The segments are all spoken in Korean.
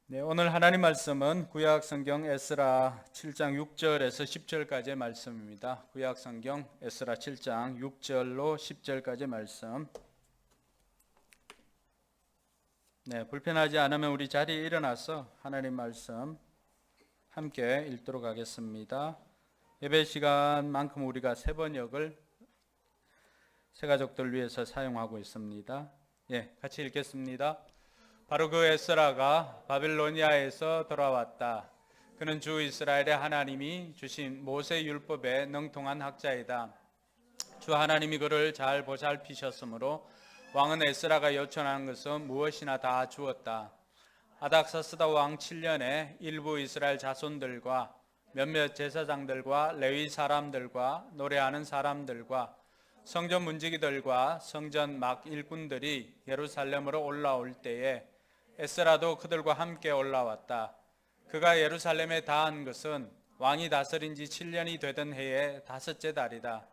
네, 오늘 하나님 말씀은 구약 성경 에스라 7장 6절에서 10절까지의 말씀입니다. 구약 성경 에스라 7장 6절로 10절까지의 말씀. 네, 불편하지 않으면 우리 자리에 일어나서 하나님 말씀 함께 읽도록 하겠습니다. 예배 시간만큼 우리가 새 번역을 새 가족들 위해서 사용하고 있습니다. 예, 같이 읽겠습니다. 바로 그 에스라가 바빌로니아에서 돌아왔다. 그는 주 이스라엘의 하나님이 주신 모세 율법에 능통한 학자이다. 주 하나님이 그를 잘 보살피셨으므로 왕은 에스라가 요청하는 것은 무엇이나 다 주었다. 아닥사스다 왕 7년에 일부 이스라엘 자손들과 몇몇 제사장들과 레위 사람들과 노래하는 사람들과 성전 문지기들과 성전 막 일꾼들이 예루살렘으로 올라올 때에 에스라도 그들과 함께 올라왔다. 그가 예루살렘에 다한 것은 왕이 다스린 지 7년이 되던 해의 다섯째 달이다.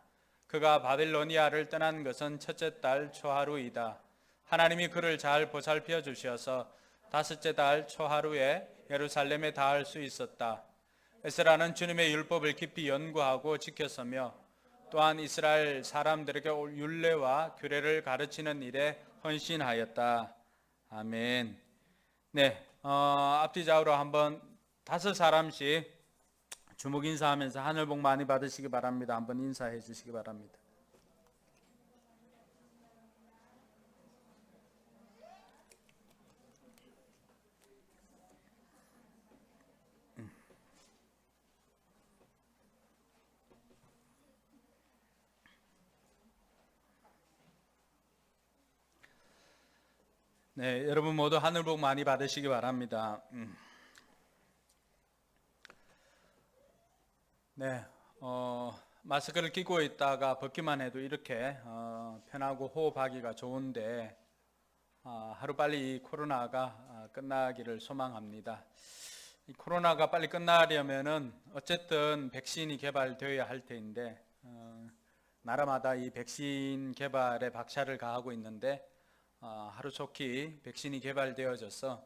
그가 바빌로니아를 떠난 것은 첫째 달 초하루이다. 하나님이 그를 잘 보살펴 주셔서 다섯째 달 초하루에 예루살렘에 닿을 수 있었다. 에스라는 주님의 율법을 깊이 연구하고 지켰으며 또한 이스라엘 사람들에게 율례와 규례를 가르치는 일에 헌신하였다. 아멘. 네, 앞뒤 좌우로 한번 5사람씩 주목 인사하면서 하늘 복 많이 받으시기 바랍니다. 한번 인사해 주시기 바랍니다. 네, 여러분 모두 하늘 복 많이 받으시기 바랍니다. 네, 마스크를 끼고 있다가 벗기만 해도 이렇게 편하고 호흡하기가 좋은데 하루빨리 이 코로나가 끝나기를 소망합니다. 이 코로나가 빨리 끝나려면은 어쨌든 백신이 개발되어야 할 텐데 나라마다 이 백신 개발에 박차를 가하고 있는데 하루속히 백신이 개발되어져서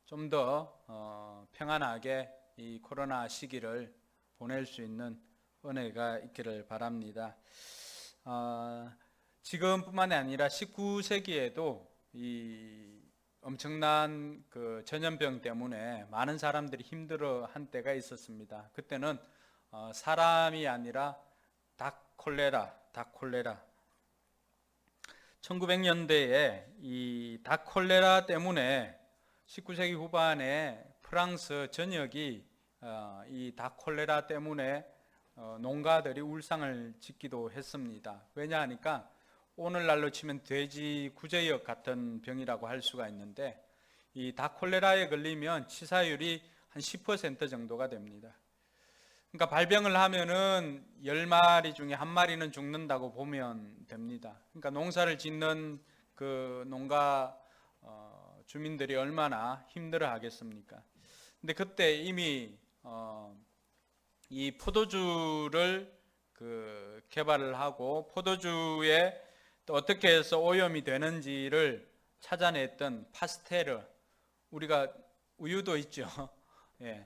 좀 더 평안하게 이 코로나 시기를 보낼 수 있는 은혜가 있기를 바랍니다. 지금뿐만이 아니라 19세기에도 이 엄청난 그 전염병 때문에 많은 사람들이 힘들어한 때가 있었습니다. 그때는 사람이 아니라 닭 콜레라 1900년대에 이 닭 콜레라 때문에 19세기 후반에 프랑스 전역이 이 닭 콜레라 때문에 농가들이 울상을 짓기도 했습니다. 왜냐하니까 오늘날로 치면 돼지 구제역 같은 병이라고 할 수가 있는데 이 닭 콜레라에 걸리면 치사율이 한 10% 정도가 됩니다. 그러니까 발병을 하면은 10마리 중에 1마리는 죽는다고 보면 됩니다. 그러니까 농사를 짓는 그 농가 주민들이 얼마나 힘들어 하겠습니까? 근데 그때 이미 이 포도주를 그 개발을 하고 포도주에 또 어떻게 해서 오염이 되는지를 찾아냈던 파스테르, 우리가 우유도 있죠. 예.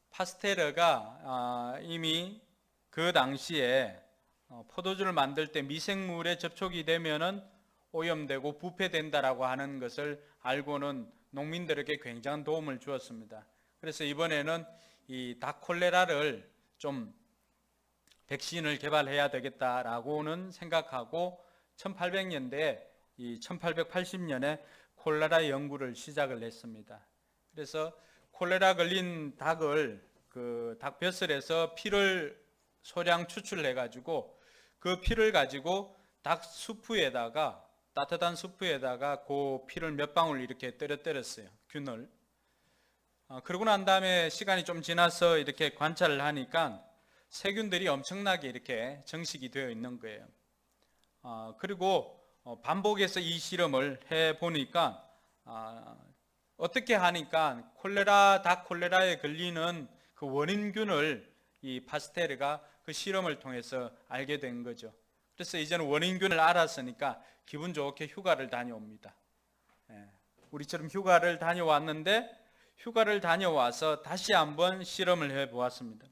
파스테르가 이미 그 당시에 포도주를 만들 때 미생물에 접촉이 되면은 오염되고 부패된다라고 하는 것을 알고는 농민들에게 굉장한 도움을 주었습니다. 그래서 이번에는 이 닭 콜레라를 좀 백신을 개발해야 되겠다라고는 생각하고 1800년대에 이 1880년에 콜레라 연구를 시작을 했습니다. 그래서 콜레라 걸린 닭을 그 닭벼슬에서 피를 소량 추출해 가지고 그 피를 가지고 닭 수프에다가 따뜻한 수프에다가 그 피를 몇 방울 이렇게 때렸어요. 균을. 그러고 난 다음에 시간이 좀 지나서 이렇게 관찰을 하니까 세균들이 엄청나게 이렇게 정식이 되어 있는 거예요. 그리고 반복해서 이 실험을 해 보니까 어떻게 하니까 닭 콜레라에 걸리는 그 원인균을 이 파스테르가 그 실험을 통해서 알게 된 거죠. 그래서 이제는 원인균을 알았으니까 기분 좋게 휴가를 다녀옵니다. 우리처럼 휴가를 다녀왔는데 휴가를 다녀와서 다시 한번 실험을 해 보았습니다.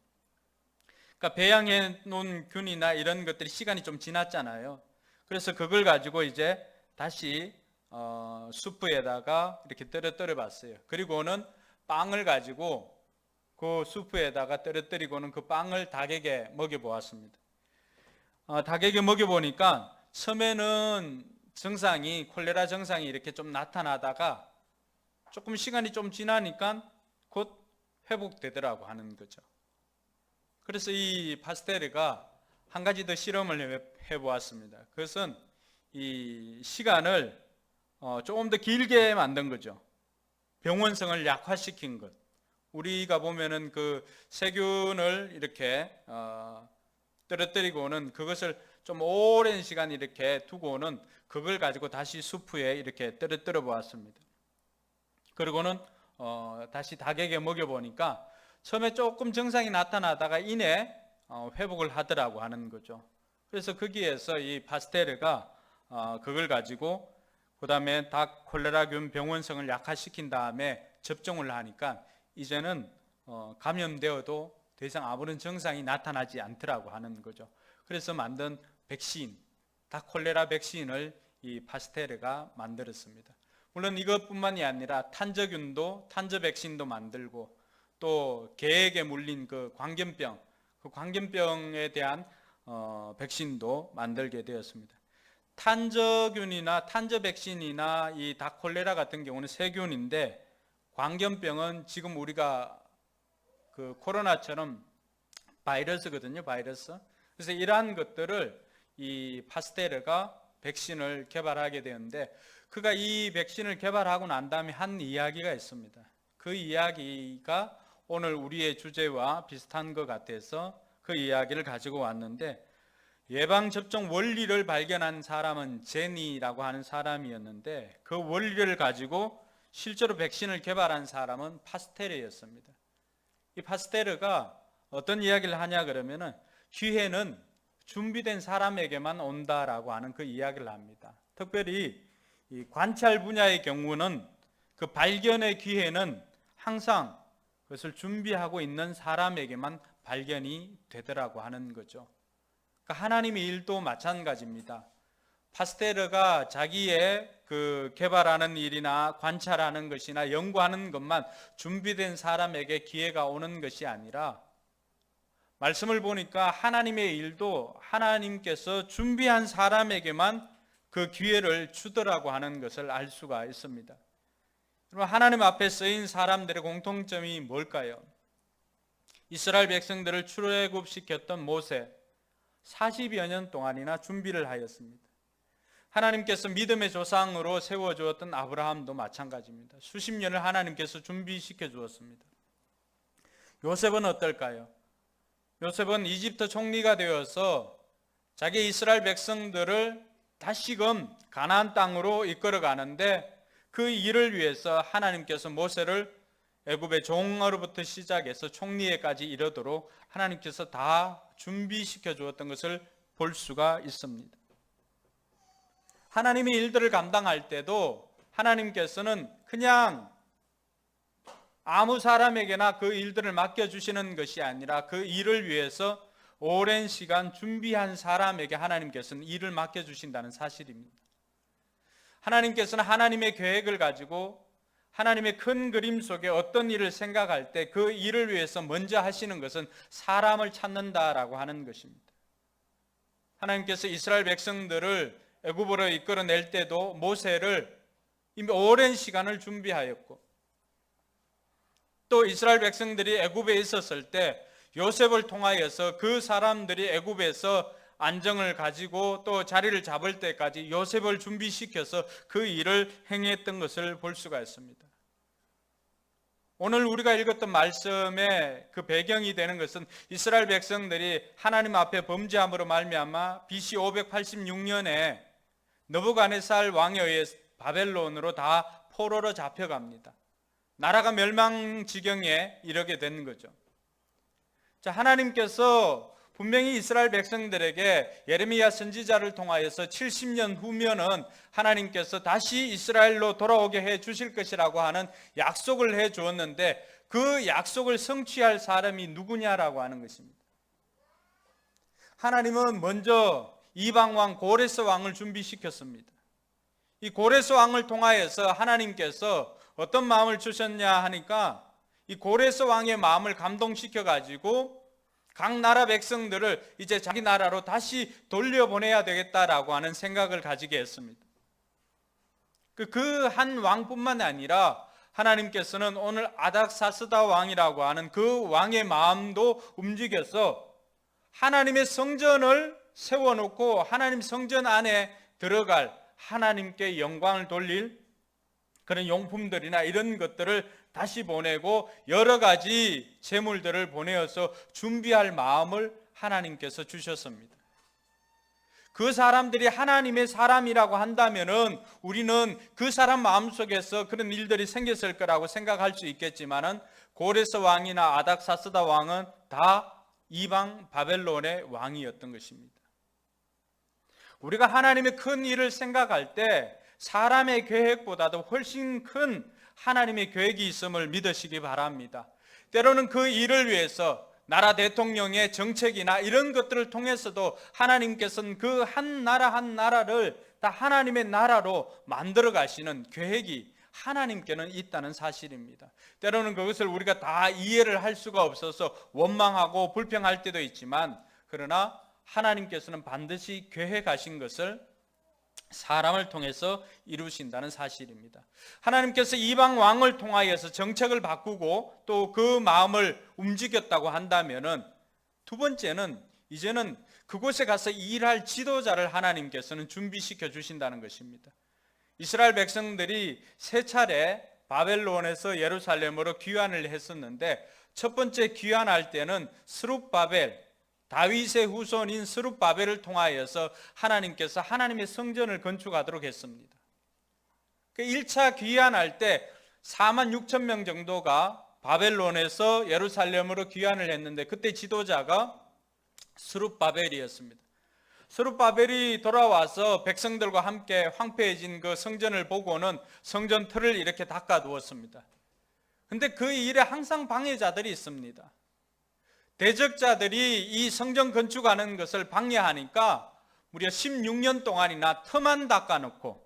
그러니까 배양해 놓은 균이나 이런 것들이 시간이 좀 지났잖아요. 그래서 그걸 가지고 이제 다시 수프에다가 이렇게 떨어뜨려 봤어요. 그리고는 빵을 가지고 그 수프에다가 떨어뜨리고는 그 빵을 닭에게 먹여 보았습니다. 닭에게 먹여 보니까 처음에는 콜레라 증상이 이렇게 좀 나타나다가 조금 시간이 좀 지나니까 곧 회복되더라고 하는 거죠. 그래서 이 파스테르가 한 가지 더 실험을 해보았습니다. 그것은 이 시간을 조금 더 길게 만든 거죠. 병원성을 약화시킨 것. 우리가 보면은 그 세균을 이렇게 떨어뜨리고는 그것을 좀 오랜 시간 이렇게 두고는 그걸 가지고 다시 수프에 이렇게 떨어뜨려 보았습니다. 그리고는 다시 닭에게 먹여보니까 처음에 조금 증상이 나타나다가 이내 회복을 하더라고 하는 거죠. 그래서 거기에서 이 파스테르가 그걸 가지고 그 다음에 닭 콜레라균 병원성을 약화시킨 다음에 접종을 하니까 이제는 감염되어도 더 이상 아무런 증상이 나타나지 않더라고 하는 거죠. 그래서 만든 백신, 닭 콜레라 백신을 이 파스테르가 만들었습니다. 물론 이것뿐만이 아니라 탄저균도 탄저 백신도 만들고 또 개에게 물린 그 광견병, 그 광견병에 대한 백신도 만들게 되었습니다. 탄저균이나 탄저 백신이나 이 닭 콜레라 같은 경우는 세균인데 광견병은 지금 우리가 그 코로나처럼 바이러스거든요, 바이러스. 그래서 이러한 것들을 이 파스테르가 백신을 개발하게 되었는데 그가 이 백신을 개발하고 난 다음에 한 이야기가 있습니다. 그 이야기가 오늘 우리의 주제와 비슷한 것 같아서 그 이야기를 가지고 왔는데 예방접종 원리를 발견한 사람은 제니라고 하는 사람이었는데 그 원리를 가지고 실제로 백신을 개발한 사람은 파스테르였습니다. 이 파스테르가 어떤 이야기를 하냐 그러면은 기회는 준비된 사람에게만 온다라고 하는 그 이야기를 합니다. 특별히 이 관찰 분야의 경우는 그 발견의 기회는 항상 그것을 준비하고 있는 사람에게만 발견이 되더라고 하는 거죠. 그러니까 하나님의 일도 마찬가지입니다. 파스테르가 자기의 그 개발하는 일이나 관찰하는 것이나 연구하는 것만 준비된 사람에게 기회가 오는 것이 아니라 말씀을 보니까 하나님의 일도 하나님께서 준비한 사람에게만 그 기회를 주더라고 하는 것을 알 수가 있습니다. 여러분, 하나님 앞에 쓰인 사람들의 공통점이 뭘까요? 이스라엘 백성들을 출애굽시켰던 모세 40여 년 동안이나 준비를 하였습니다. 하나님께서 믿음의 조상으로 세워주었던 아브라함도 마찬가지입니다. 수십 년을 하나님께서 준비시켜 주었습니다. 요셉은 어떨까요? 요셉은 이집트 총리가 되어서 자기 이스라엘 백성들을 다시금 가나안 땅으로 이끌어 가는데 그 일을 위해서 하나님께서 모세를 애굽의 종으로부터 시작해서 총리에까지 이르도록 하나님께서 다 준비시켜 주었던 것을 볼 수가 있습니다. 하나님의 일들을 감당할 때도 하나님께서는 그냥 아무 사람에게나 그 일들을 맡겨주시는 것이 아니라 그 일을 위해서 오랜 시간 준비한 사람에게 하나님께서는 일을 맡겨주신다는 사실입니다. 하나님께서는 하나님의 계획을 가지고 하나님의 큰 그림 속에 어떤 일을 생각할 때 그 일을 위해서 먼저 하시는 것은 사람을 찾는다라고 하는 것입니다. 하나님께서 이스라엘 백성들을 애굽으로 이끌어낼 때도 모세를 이미 오랜 시간을 준비하였고 또 이스라엘 백성들이 애굽에 있었을 때 요셉을 통하여서 그 사람들이 애굽에서 안정을 가지고 또 자리를 잡을 때까지 요셉을 준비시켜서 그 일을 행했던 것을 볼 수가 있습니다. 오늘 우리가 읽었던 말씀의 그 배경이 되는 것은 이스라엘 백성들이 하나님 앞에 범죄함으로 말미암아 BC 586년에 느부갓네살 왕에 의해 바벨론으로 다 포로로 잡혀갑니다. 나라가 멸망 지경에 이르게 된 거죠. 자, 하나님께서 분명히 이스라엘 백성들에게 예레미야 선지자를 통하여서 70년 후면은 하나님께서 다시 이스라엘로 돌아오게 해 주실 것이라고 하는 약속을 해 주었는데, 그 약속을 성취할 사람이 누구냐라고 하는 것입니다. 하나님은 먼저 이방 왕 고레스 왕을 준비시켰습니다. 이 고레스 왕을 통하여서 하나님께서 어떤 마음을 주셨냐 하니까, 이 고레스 왕의 마음을 감동시켜 가지고 각 나라 백성들을 이제 자기 나라로 다시 돌려보내야 되겠다라고 하는 생각을 가지게 했습니다. 그 한 왕뿐만 아니라 하나님께서는 오늘 아닥사스다 왕이라고 하는 그 왕의 마음도 움직여서 하나님의 성전을 세워놓고 하나님 성전 안에 들어갈, 하나님께 영광을 돌릴 그런 용품들이나 이런 것들을 다시 보내고 여러 가지 재물들을 보내어서 준비할 마음을 하나님께서 주셨습니다. 그 사람들이 하나님의 사람이라고 한다면은 우리는 그 사람 마음속에서 그런 일들이 생겼을 거라고 생각할 수 있겠지만은, 고레스 왕이나 아닥사스다 왕은 다 이방 바벨론의 왕이었던 것입니다. 우리가 하나님의 큰 일을 생각할 때 사람의 계획보다도 훨씬 큰 하나님의 계획이 있음을 믿으시기 바랍니다. 때로는 그 일을 위해서 나라 대통령의 정책이나 이런 것들을 통해서도 하나님께서는 그 한 나라 한 나라를 다 하나님의 나라로 만들어 가시는 계획이 하나님께는 있다는 사실입니다. 때로는 그것을 우리가 다 이해를 할 수가 없어서 원망하고 불평할 때도 있지만, 그러나 하나님께서는 반드시 계획하신 것을 사람을 통해서 이루신다는 사실입니다. 하나님께서 이방 왕을 통하여서 정책을 바꾸고 또 그 마음을 움직였다고 한다면은, 두 번째는 이제는 그곳에 가서 일할 지도자를 하나님께서는 준비시켜 주신다는 것입니다. 이스라엘 백성들이 세 차례 바벨론에서 예루살렘으로 귀환을 했었는데, 첫 번째 귀환할 때는 스룹바벨, 다윗의 후손인 스룹바벨을 통하여서 하나님께서 하나님의 성전을 건축하도록 했습니다. 1차 귀환할 때 4만 6천 명 정도가 바벨론에서 예루살렘으로 귀환을 했는데, 그때 지도자가 스룹바벨이었습니다. 스룹바벨이 돌아와서 백성들과 함께 황폐해진 그 성전을 보고는 성전 틀을 이렇게 닦아두었습니다. 근데 그 일에 항상 방해자들이 있습니다. 대적자들이 이 성전 건축하는 것을 방해하니까 무려 16년 동안이나 터만 닦아놓고,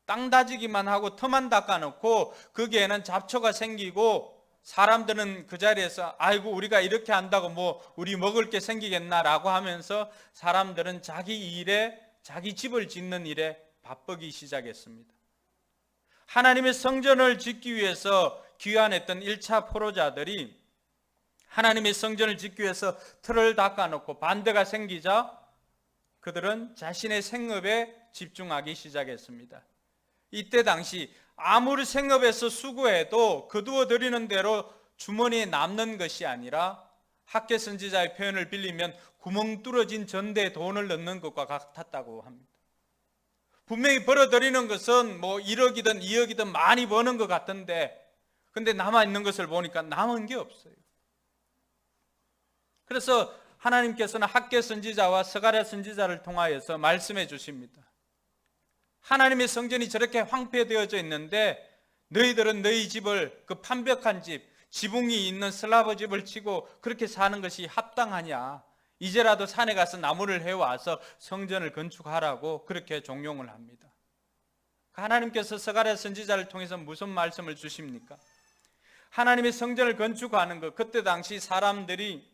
땅 다지기만 하고 터만 닦아놓고 거기에는 잡초가 생기고, 사람들은 그 자리에서 아이고 우리가 이렇게 한다고 뭐 우리 먹을 게 생기겠나라고 하면서 사람들은 자기 일에, 자기 집을 짓는 일에 바쁘기 시작했습니다. 하나님의 성전을 짓기 위해서 귀환했던 1차 포로자들이 하나님의 성전을 짓기 위해서 틀을 닦아놓고 반대가 생기자 그들은 자신의 생업에 집중하기 시작했습니다. 이때 당시 아무리 생업에서 수고해도 거두어 드리는 대로 주머니에 남는 것이 아니라, 학개 선지자의 표현을 빌리면 구멍 뚫어진 전대에 돈을 넣는 것과 같았다고 합니다. 분명히 벌어들이는 것은 뭐 1억이든 2억이든 많이 버는 것 같은데, 근데 남아있는 것을 보니까 남은 게 없어요. 그래서 하나님께서는 학개 선지자와 스가랴 선지자를 통하여서 말씀해 주십니다. 하나님의 성전이 저렇게 황폐되어져 있는데 너희들은 너희 집을, 그 판벽한 집, 지붕이 있는 슬라브 집을 치고 그렇게 사는 것이 합당하냐? 이제라도 산에 가서 나무를 해와서 성전을 건축하라고 그렇게 종용을 합니다. 하나님께서 스가랴 선지자를 통해서 무슨 말씀을 주십니까? 하나님의 성전을 건축하는 것, 그때 당시 사람들이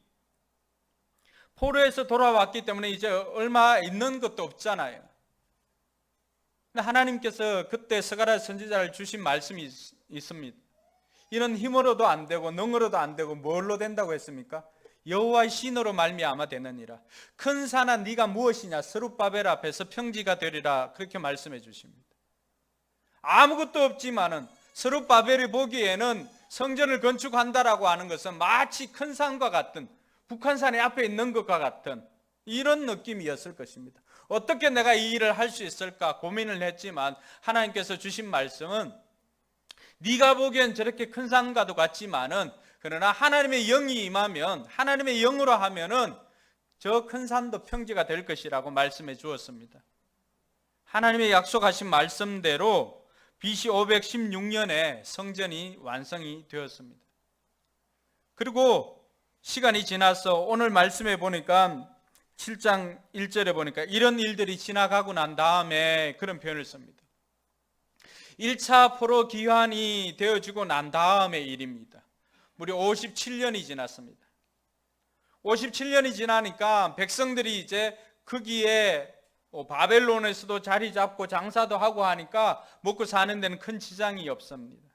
포로에서 돌아왔기 때문에 이제 얼마 있는 것도 없잖아요. 하나님께서 그때 스가랴 선지자를 주신 말씀이 있습니다. 이는 힘으로도 안 되고 능으로도 안 되고 뭘로 된다고 했습니까? 여호와의 신으로 말미암아 되느니라. 큰 산아 네가 무엇이냐? 스룹바벨 앞에서 평지가 되리라. 그렇게 말씀해 주십니다. 아무것도 없지만은 스룹바벨이 보기에는 성전을 건축한다라고 하는 것은 마치 큰 산과 같은, 북한산의 앞에 있는 것과 같은 이런 느낌이었을 것입니다. 어떻게 내가 이 일을 할 수 있을까 고민을 했지만 하나님께서 주신 말씀은, 네가 보기엔 저렇게 큰 산과도 같지만은 그러나 하나님의 영이 임하면, 하나님의 영으로 하면은 저 큰 산도 평지가 될 것이라고 말씀해 주었습니다. 하나님의 약속하신 말씀대로 BC 516년에 성전이 완성이 되었습니다. 그리고 시간이 지나서 오늘 말씀해 보니까 7장 1절에 보니까 이런 일들이 지나가고 난 다음에 그런 표현을 씁니다. 1차 포로 기환이 되어지고 난 다음의 일입니다. 무려 57년이 지났습니다. 57년이 지나니까 백성들이 이제 거기에 바벨론에서도 자리 잡고 장사도 하고 하니까 먹고 사는 데는 큰 지장이 없습니다.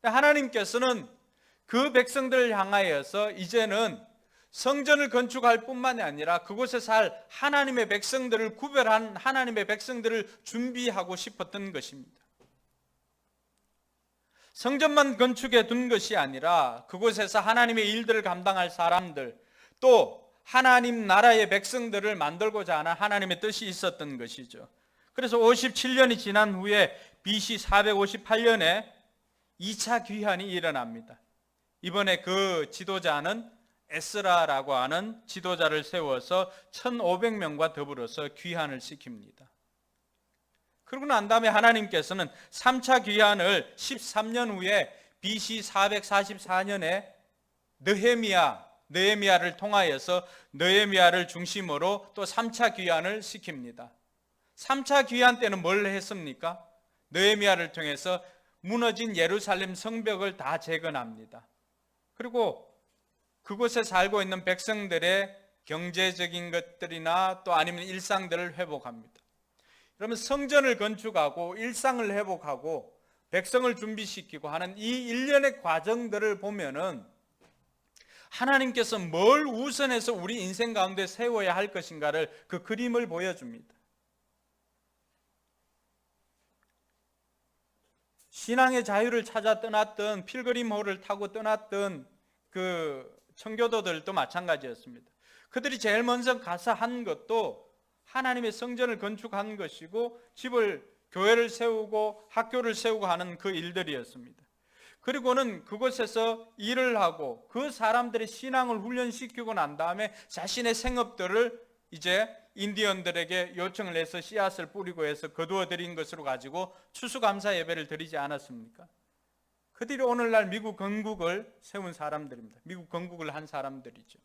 하나님께서는 그 백성들을 향하여서 이제는 성전을 건축할 뿐만이 아니라 그곳에 살 하나님의 백성들을 구별한 하나님의 백성들을 준비하고 싶었던 것입니다. 성전만 건축해 둔 것이 아니라 그곳에서 하나님의 일들을 감당할 사람들, 또 하나님 나라의 백성들을 만들고자 하는 하나님의 뜻이 있었던 것이죠. 그래서 57년이 지난 후에 BC 458년에 2차 귀환이 일어납니다. 이번에 그 지도자는 에스라라고 하는 지도자를 세워서 1500명과 더불어서 귀환을 시킵니다. 그러고 난 다음에 하나님께서는 3차 귀환을 13년 후에 BC 444년에 느헤미야를 통하여서 느헤미야를 중심으로 또 3차 귀환을 시킵니다. 3차 귀환 때는 뭘 했습니까? 느헤미야를 통해서 무너진 예루살렘 성벽을 다 재건합니다. 그리고 그곳에 살고 있는 백성들의 경제적인 것들이나 또 아니면 일상들을 회복합니다. 그러면 성전을 건축하고 일상을 회복하고 백성을 준비시키고 하는 이 일련의 과정들을 보면은 하나님께서 뭘 우선해서 우리 인생 가운데 세워야 할 것인가를 그 그림을 보여줍니다. 신앙의 자유를 찾아 떠났던 필그림호를 타고 떠났던 그 청교도들도 마찬가지였습니다. 그들이 제일 먼저 가서 한 것도 하나님의 성전을 건축한 것이고 교회를 세우고 학교를 세우고 하는 그 일들이었습니다. 그리고는 그곳에서 일을 하고 그 사람들의 신앙을 훈련시키고 난 다음에 자신의 생업들을 이제 인디언들에게 요청을 해서 씨앗을 뿌리고 해서 거두어 드린 것으로 가지고 추수감사 예배를 드리지 않았습니까? 그들이 오늘날 미국 건국을 세운 사람들입니다. 미국 건국을 한 사람들이죠.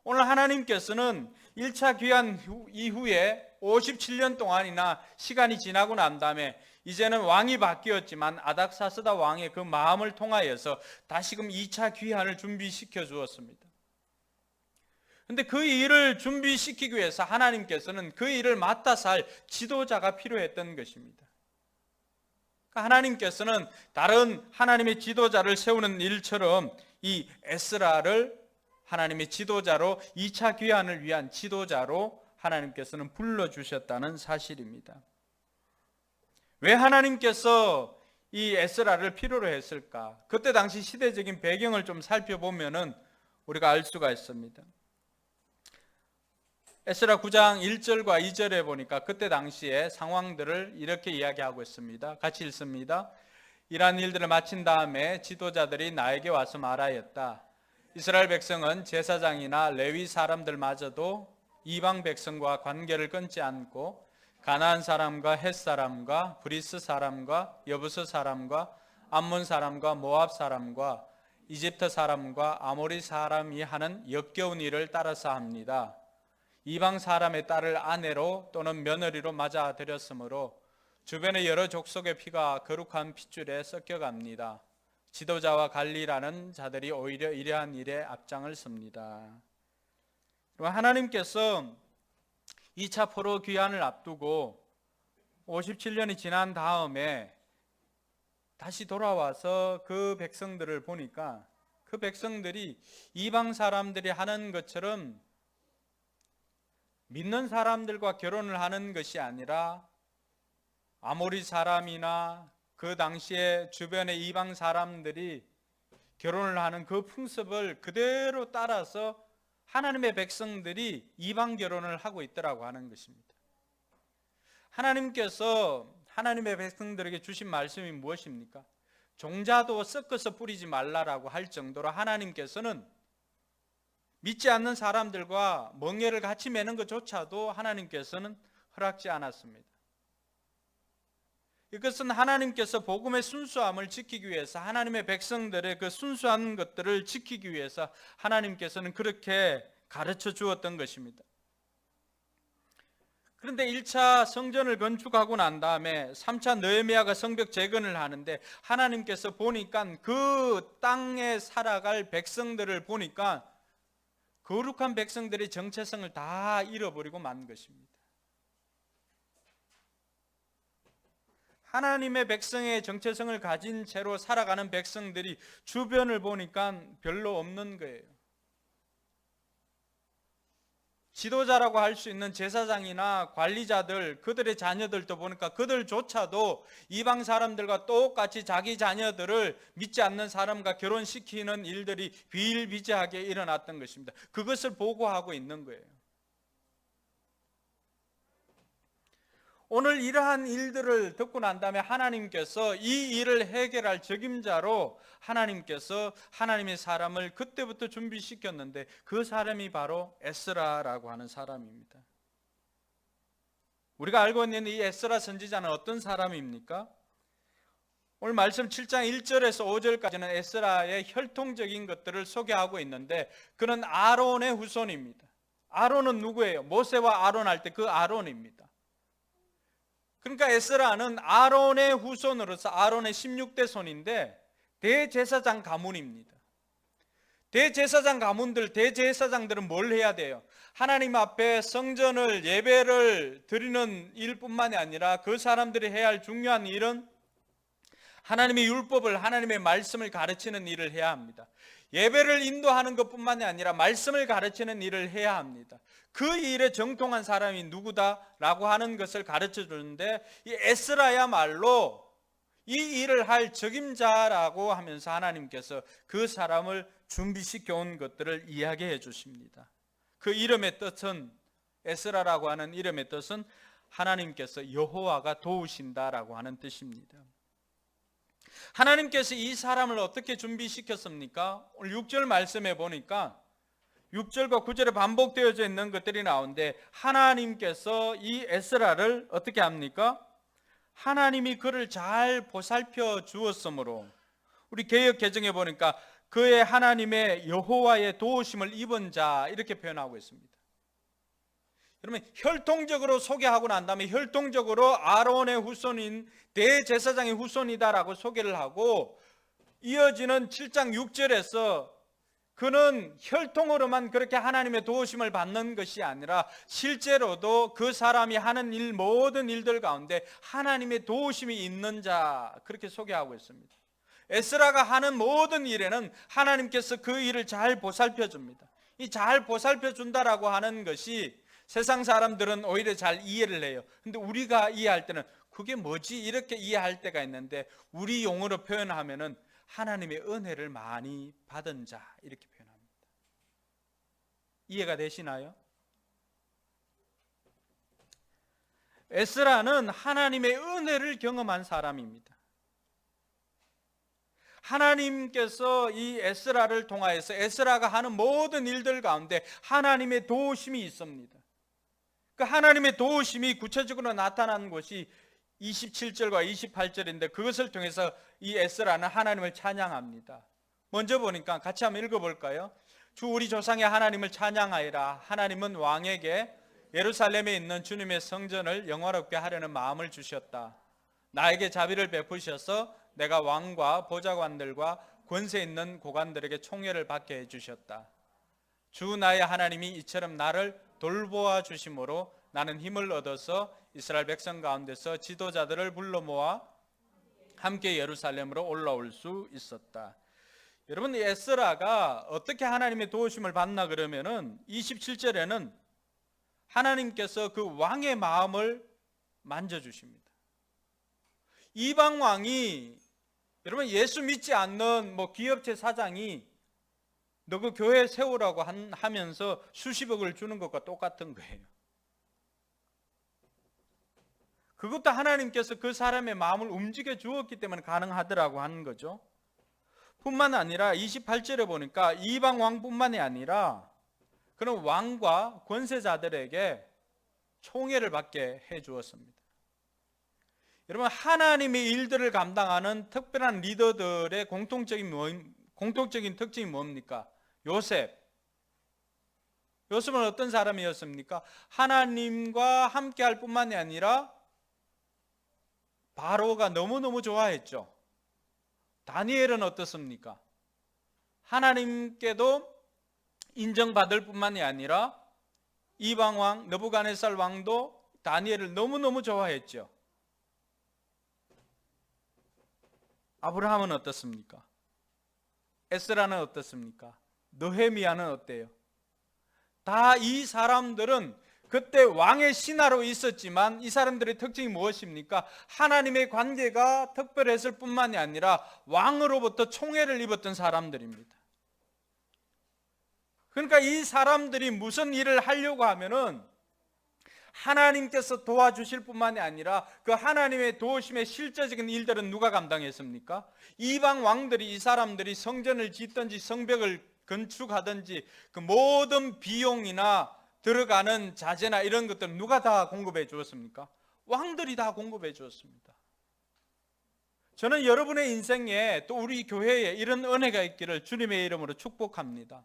오늘 하나님께서는 1차 귀환 이후에 57년 동안이나 시간이 지나고 난 다음에 이제는 왕이 바뀌었지만 아닥사스다 왕의 그 마음을 통하여서 다시금 2차 귀환을 준비시켜 주었습니다. 그런데 그 일을 준비시키기 위해서 하나님께서는 그 일을 맡아서 할 지도자가 필요했던 것입니다. 하나님께서는 다른 하나님의 지도자를 세우는 일처럼 이 에스라를 하나님의 지도자로 2차 귀환을 위한 지도자로 하나님께서는 불러주셨다는 사실입니다. 왜 하나님께서 이 에스라를 필요로 했을까? 그때 당시 시대적인 배경을 좀 살펴보면은 우리가 알 수가 있습니다. 에스라 9장 1절과 2절에 보니까 그때 당시의 상황들을 이렇게 이야기하고 있습니다. 같이 읽습니다. 이러한 일들을 마친 다음에 지도자들이 나에게 와서 말하였다. 이스라엘 백성은 제사장이나 레위 사람들마저도 이방 백성과 관계를 끊지 않고 가나안 사람과 헷 사람과 브리스 사람과 여부스 사람과 암몬 사람과 모압 사람과 이집트 사람과 아모리 사람이 하는 역겨운 일을 따라서 합니다. 이방 사람의 딸을 아내로 또는 며느리로 맞아들였으므로 주변의 여러 족속의 피가 거룩한 핏줄에 섞여갑니다. 지도자와 관리라는 자들이 오히려 이러한 일에 앞장을 섭니다. 하나님께서 2차 포로 귀환을 앞두고 57년이 지난 다음에 다시 돌아와서 그 백성들을 보니까 그 백성들이 이방 사람들이 하는 것처럼 믿는 사람들과 결혼을 하는 것이 아니라 아모리 사람이나 그 당시에 주변의 이방 사람들이 결혼을 하는 그 풍습을 그대로 따라서 하나님의 백성들이 이방 결혼을 하고 있더라고 하는 것입니다. 하나님께서 하나님의 백성들에게 주신 말씀이 무엇입니까? 종자도 섞어서 뿌리지 말라라고 할 정도로 하나님께서는 믿지 않는 사람들과 멍에를 같이 매는 것조차도 하나님께서는 허락지 않았습니다. 이것은 하나님께서 복음의 순수함을 지키기 위해서, 하나님의 백성들의 그 순수한 것들을 지키기 위해서 하나님께서는 그렇게 가르쳐 주었던 것입니다. 그런데 1차 성전을 건축하고 난 다음에 3차 느헤미야가 성벽 재건을 하는데 하나님께서 보니까 그 땅에 살아갈 백성들을 보니까 거룩한 백성들의 정체성을 다 잃어버리고 만 것입니다. 하나님의 백성의 정체성을 가진 채로 살아가는 백성들이 주변을 보니까 별로 없는 거예요. 지도자라고 할 수 있는 제사장이나 관리자들, 그들의 자녀들도 보니까 그들조차도 이방 사람들과 똑같이 자기 자녀들을 믿지 않는 사람과 결혼시키는 일들이 비일비재하게 일어났던 것입니다. 그것을 보고하고 있는 거예요. 오늘 이러한 일들을 듣고 난 다음에 하나님께서 이 일을 해결할 적임자로 하나님께서 하나님의 사람을 그때부터 준비시켰는데 그 사람이 바로 에스라라고 하는 사람입니다. 우리가 알고 있는 이 에스라 선지자는 어떤 사람입니까? 오늘 말씀 7장 1절에서 5절까지는 에스라의 혈통적인 것들을 소개하고 있는데 그는 아론의 후손입니다. 아론은 누구예요? 모세와 아론 할 때 그 아론입니다. 그러니까 에스라는 아론의 후손으로서 아론의 16대 손인데 대제사장 가문입니다. 대제사장 가문들, 대제사장들은 뭘 해야 돼요? 하나님 앞에 성전을 예배를 드리는 일뿐만이 아니라 그 사람들이 해야 할 중요한 일은 하나님의 율법을, 하나님의 말씀을 가르치는 일을 해야 합니다. 예배를 인도하는 것뿐만이 아니라 말씀을 가르치는 일을 해야 합니다. 그 일에 정통한 사람이 누구다라고 하는 것을 가르쳐 주는데 이 에스라야말로 이 일을 할 적임자라고 하면서 하나님께서 그 사람을 준비시켜 온 것들을 이야기해 주십니다. 그 이름의 뜻은, 에스라라고 하는 이름의 뜻은 하나님께서 여호와가 도우신다라고 하는 뜻입니다. 하나님께서 이 사람을 어떻게 준비시켰습니까? 오늘 6절 말씀에 보니까 6절과 9절에 반복되어져 있는 것들이 나오는데 하나님께서 이 에스라를 어떻게 합니까? 하나님이 그를 잘 보살펴 주었으므로, 우리 개역 개정에 보니까 그의 하나님의 여호와의 도우심을 입은 자 이렇게 표현하고 있습니다. 그러면 혈통적으로 소개하고 난 다음에 혈통적으로 아론의 후손인 대제사장의 후손이다라고 소개를 하고 이어지는 7장 6절에서 그는 혈통으로만 그렇게 하나님의 도우심을 받는 것이 아니라 실제로도 그 사람이 하는 일, 모든 일들 가운데 하나님의 도우심이 있는 자, 그렇게 소개하고 있습니다. 에스라가 하는 모든 일에는 하나님께서 그 일을 잘 보살펴 줍니다. 이 잘 보살펴 준다라고 하는 것이 세상 사람들은 오히려 잘 이해를 해요. 근데 우리가 이해할 때는 그게 뭐지? 이렇게 이해할 때가 있는데 우리 용어로 표현하면은 하나님의 은혜를 많이 받은 자 이렇게 표현합니다. 이해가 되시나요? 에스라는 하나님의 은혜를 경험한 사람입니다. 하나님께서 이 에스라를 통하여서 에스라가 하는 모든 일들 가운데 하나님의 도우심이 있습니다. 그 하나님의 도우심이 구체적으로 나타난 것이 27절과 28절인데 그것을 통해서 이 에스라는 하나님을 찬양합니다. 먼저 보니까 같이 한번 읽어볼까요? 주 우리 조상의 하나님을 찬양하리라. 하나님은 왕에게 예루살렘에 있는 주님의 성전을 영화롭게 하려는 마음을 주셨다. 나에게 자비를 베푸셔서 내가 왕과 보좌관들과 권세 있는 고관들에게 총애를 받게 해주셨다. 주 나의 하나님이 이처럼 나를 돌보아 주심으로 나는 힘을 얻어서 이스라엘 백성 가운데서 지도자들을 불러 모아 함께 예루살렘으로 올라올 수 있었다. 여러분, 이 에스라가 어떻게 하나님의 도우심을 받나 그러면은 27절에는 하나님께서 그 왕의 마음을 만져주십니다. 이방 왕이, 여러분, 예수 믿지 않는 기업체 사장이 너 그 교회 세우라고 하면서 수십억을 주는 것과 똑같은 거예요. 그것도 하나님께서 그 사람의 마음을 움직여 주었기 때문에 가능하더라고 하는 거죠. 뿐만 아니라 28절에 보니까 이방 왕뿐만이 아니라 그런 왕과 권세자들에게 총애를 받게 해 주었습니다. 여러분, 하나님의 일들을 감당하는 특별한 리더들의 공통적인 특징이 뭡니까? 요셉은 어떤 사람이었습니까? 하나님과 함께 할 뿐만이 아니라 바로가 너무너무 좋아했죠. 다니엘은 어떻습니까? 하나님께도 인정받을 뿐만이 아니라 이방왕 느부갓네살 왕도 다니엘을 너무너무 좋아했죠. 아브라함은 어떻습니까? 에스라는 어떻습니까? 느헤미야는 어때요? 다 이 사람들은 그때 왕의 신하로 있었지만 이 사람들의 특징이 무엇입니까? 하나님의 관계가 특별했을 뿐만이 아니라 왕으로부터 총애를 입었던 사람들입니다. 그러니까 이 사람들이 무슨 일을 하려고 하면은 하나님께서 도와주실 뿐만이 아니라 그 하나님의 도우심의 실제적인 일들은 누가 감당했습니까? 이방 왕들이, 이 사람들이 성전을 짓든지 성벽을 건축하든지 그 모든 비용이나 들어가는 자재나 이런 것들은 누가 다 공급해 주었습니까? 왕들이 다 공급해 주었습니다. 저는 여러분의 인생에 또 우리 교회에 이런 은혜가 있기를 주님의 이름으로 축복합니다.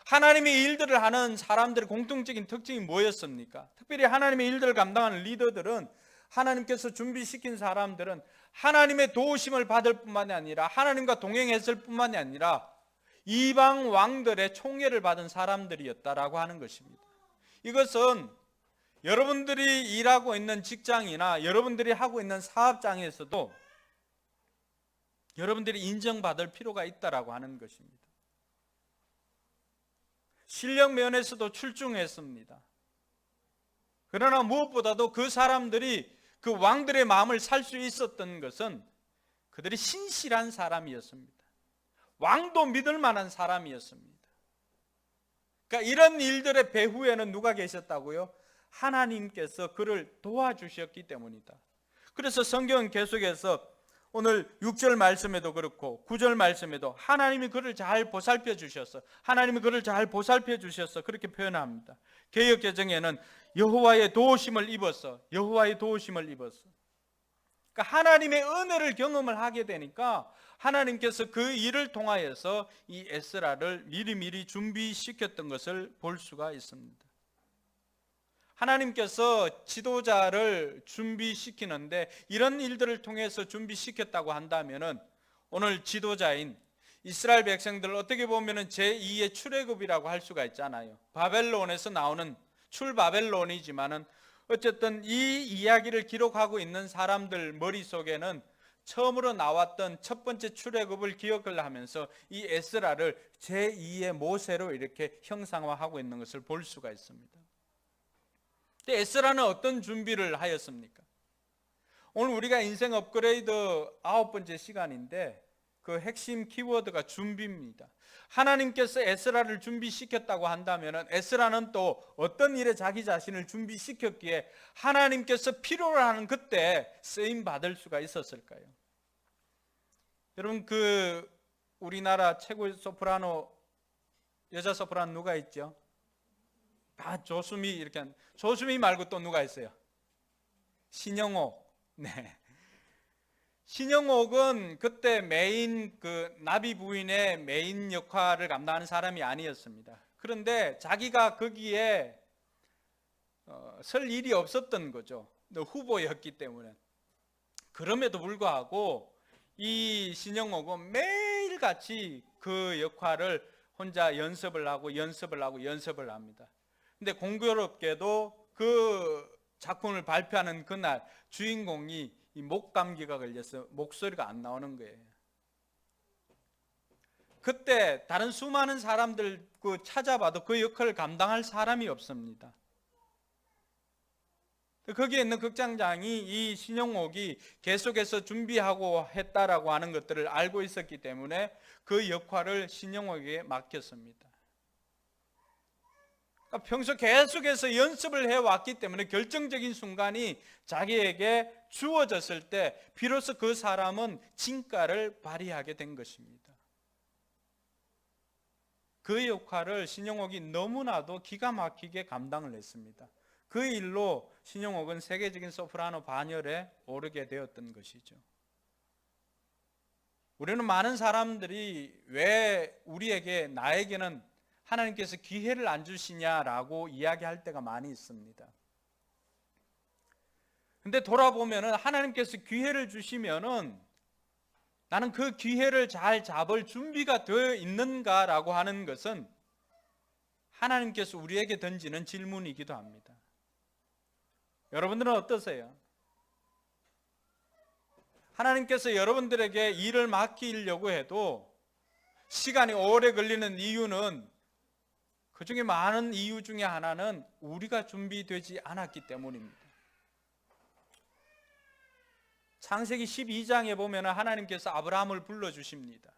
하나님의 일들을 하는 사람들의 공통적인 특징이 뭐였습니까? 특별히 하나님의 일들을 감당하는 리더들은, 하나님께서 준비시킨 사람들은 하나님의 도우심을 받을 뿐만이 아니라 하나님과 동행했을 뿐만이 아니라 이방 왕들의 총애를 받은 사람들이었다라고 하는 것입니다. 이것은 여러분들이 일하고 있는 직장이나 여러분들이 하고 있는 사업장에서도 여러분들이 인정받을 필요가 있다라고 하는 것입니다. 실력 면에서도 출중했습니다. 그러나 무엇보다도 그 사람들이 그 왕들의 마음을 살 수 있었던 것은 그들이 신실한 사람이었습니다. 왕도 믿을 만한 사람이었습니다. 그러니까 이런 일들의 배후에는 누가 계셨다고요? 하나님께서 그를 도와주셨기 때문이다. 그래서 성경은 계속해서 오늘 6절 말씀에도 그렇고 9절 말씀에도 하나님이 그를 잘 보살펴 주셨어, 하나님이 그를 잘 보살펴 주셨어, 그렇게 표현합니다. 개역개정에는 여호와의 도우심을 입었어, 여호와의 도우심을 입었어. 그러니까 하나님의 은혜를 경험을 하게 되니까 하나님께서 그 일을 통하여서 이 에스라를 미리미리 준비시켰던 것을 볼 수가 있습니다. 하나님께서 지도자를 준비시키는데 이런 일들을 통해서 준비시켰다고 한다면은 오늘 지도자인 이스라엘 백성들을 어떻게 보면은 제2의 출애굽이라고 할 수가 있잖아요. 바벨론에서 나오는 출바벨론이지만은 어쨌든 이 이야기를 기록하고 있는 사람들 머릿속에는 처음으로 나왔던 첫 번째 출애굽을 기억을 하면서 이 에스라를 제2의 모세로 이렇게 형상화하고 있는 것을 볼 수가 있습니다. 근데 에스라는 어떤 준비를 하였습니까? 오늘 우리가 인생 업그레이드 9번째 시간인데 그 핵심 키워드가 준비입니다. 하나님께서 에스라를 준비시켰다고 한다면 에스라는 또 어떤 일에 자기 자신을 준비시켰기에 하나님께서 필요로 하는 그때 쓰임 받을 수가 있었을까요? 여러분, 그 우리나라 최고의 소프라노, 여자 소프라노 누가 있죠? 조수미, 이렇게 한, 조수미 말고 또 누가 있어요? 신영옥. 네. 신영옥은 그때 메인 그 나비 부인의 메인 역할을 감당하는 사람이 아니었습니다. 그런데 자기가 거기에 설 일이 없었던 거죠. 후보였기 때문에. 그럼에도 불구하고 이 신영옥은 매일같이 그 역할을 혼자 연습을 하고 합니다. 근데 공교롭게도 그 작품을 발표하는 그날 주인공이 이 목감기가 걸려서 목소리가 안 나오는 거예요. 그때 다른 수많은 사람들 그 찾아봐도 그 역할을 감당할 사람이 없습니다. 거기에 있는 극장장이 이 신영옥이 계속해서 준비하고 했다라고 하는 것들을 알고 있었기 때문에 그 역할을 신영옥에게 맡겼습니다. 그러니까 평소 계속해서 연습을 해왔기 때문에 결정적인 순간이 자기에게 주어졌을 때 비로소 그 사람은 진가를 발휘하게 된 것입니다. 그 역할을 신영옥이 너무나도 기가 막히게 감당을 했습니다. 그 일로 신영옥은 세계적인 소프라노 반열에 오르게 되었던 것이죠. 우리는 많은 사람들이 왜 나에게는 하나님께서 기회를 안 주시냐라고 이야기할 때가 많이 있습니다. 근데 돌아보면은 하나님께서 기회를 주시면은 나는 그 기회를 잘 잡을 준비가 되어 있는가라고 하는 것은 하나님께서 우리에게 던지는 질문이기도 합니다. 여러분들은 어떠세요? 하나님께서 여러분들에게 일을 맡기려고 해도 시간이 오래 걸리는 이유는, 그 중에 많은 이유 중에 하나는 우리가 준비되지 않았기 때문입니다. 창세기 12장에 보면 하나님께서 아브라함을 불러주십니다.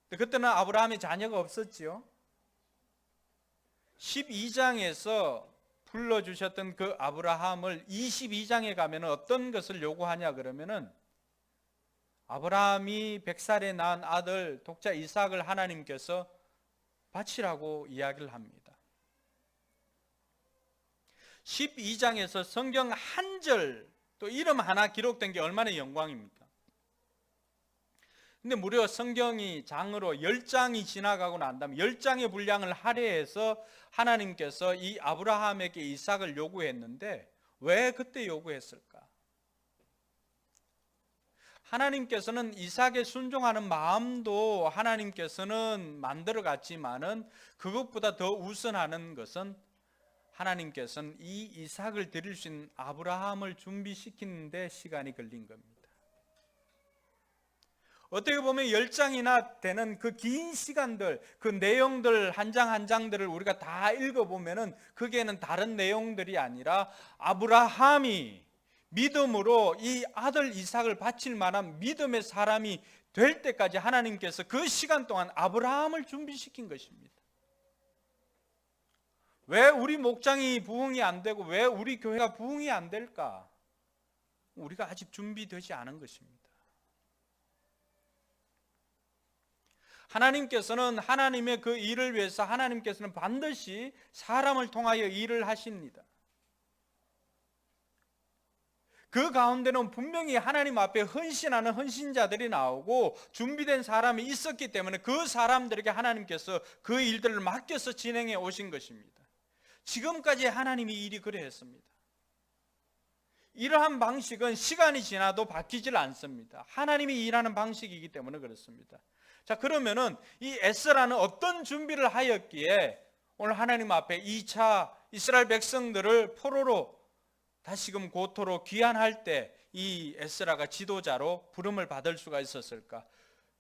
그때는 아브라함이 자녀가 없었지요. 12장에서 불러주셨던 그 아브라함을 22장에 가면 어떤 것을 요구하냐 그러면은, 아브라함이 100살에 낳은 아들 독자 이삭을 하나님께서 바치라고 이야기를 합니다. 12장에서 성경 한 절, 또 이름 하나 기록된 게 얼마나 영광입니까? 근데 무려 성경이 장으로 10장이 지나가고 난 다음에 10장의 분량을 할애해서 하나님께서 이 아브라함에게 이삭을 요구했는데 왜 그때 요구했을까? 하나님께서는 이삭에 순종하는 마음도 하나님께서는 만들어 갔지만은 그것보다 더 우선하는 것은 하나님께서는 이 이삭을 드릴 수 있는 아브라함을 준비시키는 데 시간이 걸린 겁니다. 어떻게 보면 10장이나 되는 그 긴 시간들, 그 내용들 한 장 한 장들을 우리가 다 읽어보면은 그게는 다른 내용들이 아니라 아브라함이 믿음으로 이 아들 이삭을 바칠 만한 믿음의 사람이 될 때까지 하나님께서 그 시간 동안 아브라함을 준비시킨 것입니다. 왜 우리 목장이 부흥이 안 되고 왜 우리 교회가 부흥이 안 될까? 우리가 아직 준비되지 않은 것입니다. 하나님께서는 하나님의 그 일을 위해서 하나님께서는 반드시 사람을 통하여 일을 하십니다. 그 가운데는 분명히 하나님 앞에 헌신하는 헌신자들이 나오고 준비된 사람이 있었기 때문에 그 사람들에게 하나님께서 그 일들을 맡겨서 진행해 오신 것입니다. 지금까지 하나님이 일이 그래 했습니다. 이러한 방식은 시간이 지나도 바뀌질 않습니다. 하나님이 일하는 방식이기 때문에 그렇습니다. 자, 그러면은 이 에스라는 어떤 준비를 하였기에 오늘 하나님 앞에 2차 이스라엘 백성들을 포로로 다시금 고토로 귀환할 때 이 에스라가 지도자로 부름을 받을 수가 있었을까?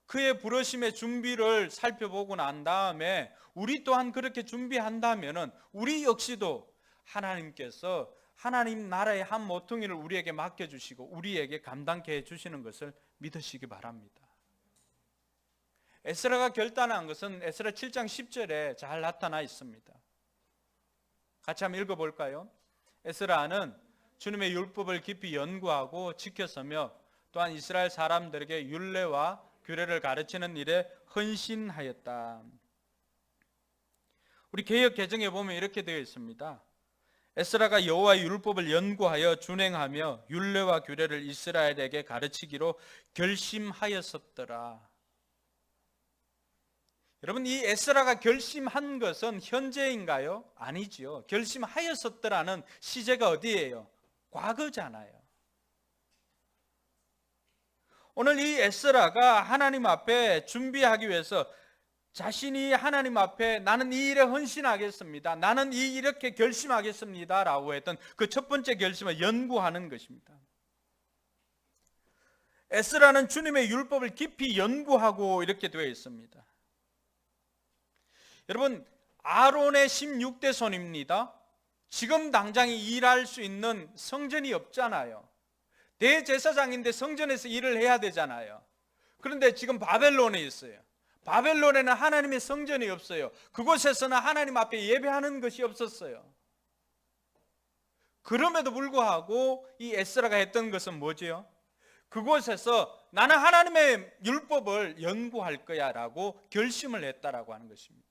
그의 부르심의 준비를 살펴보고 난 다음에 우리 또한 그렇게 준비한다면은 우리 역시도 하나님께서 하나님 나라의 한 모퉁이를 우리에게 맡겨주시고 우리에게 감당케 해주시는 것을 믿으시기 바랍니다. 에스라가 결단한 것은 에스라 7장 10절에 잘 나타나 있습니다. 같이 한번 읽어볼까요? 에스라는 주님의 율법을 깊이 연구하고 지켰으며 또한 이스라엘 사람들에게 율례와 규례를 가르치는 일에 헌신하였다. 우리 개역 개정에 보면 이렇게 되어 있습니다. 에스라가 여호와의 율법을 연구하여 준행하며 율례와 규례를 이스라엘에게 가르치기로 결심하였었더라. 여러분, 이 에스라가 결심한 것은 현재인가요? 아니지요. 결심하였었더라는 시제가 어디예요? 과거잖아요. 오늘 이 에스라가 하나님 앞에 준비하기 위해서 자신이 하나님 앞에 나는 이 일에 헌신하겠습니다, 나는 이렇게 결심하겠습니다 라고 했던 그 첫 번째 결심을 연구하는 것입니다. 에스라는 주님의 율법을 깊이 연구하고 이렇게 되어 있습니다. 여러분, 아론의 16대 손입니다. 지금 당장 일할 수 있는 성전이 없잖아요. 대제사장인데 성전에서 일을 해야 되잖아요. 그런데 지금 바벨론에 있어요. 바벨론에는 하나님의 성전이 없어요. 그곳에서는 하나님 앞에 예배하는 것이 없었어요. 그럼에도 불구하고 이 에스라가 했던 것은 뭐지요? 그곳에서 나는 하나님의 율법을 연구할 거야 라고 결심을 했다라고 하는 것입니다.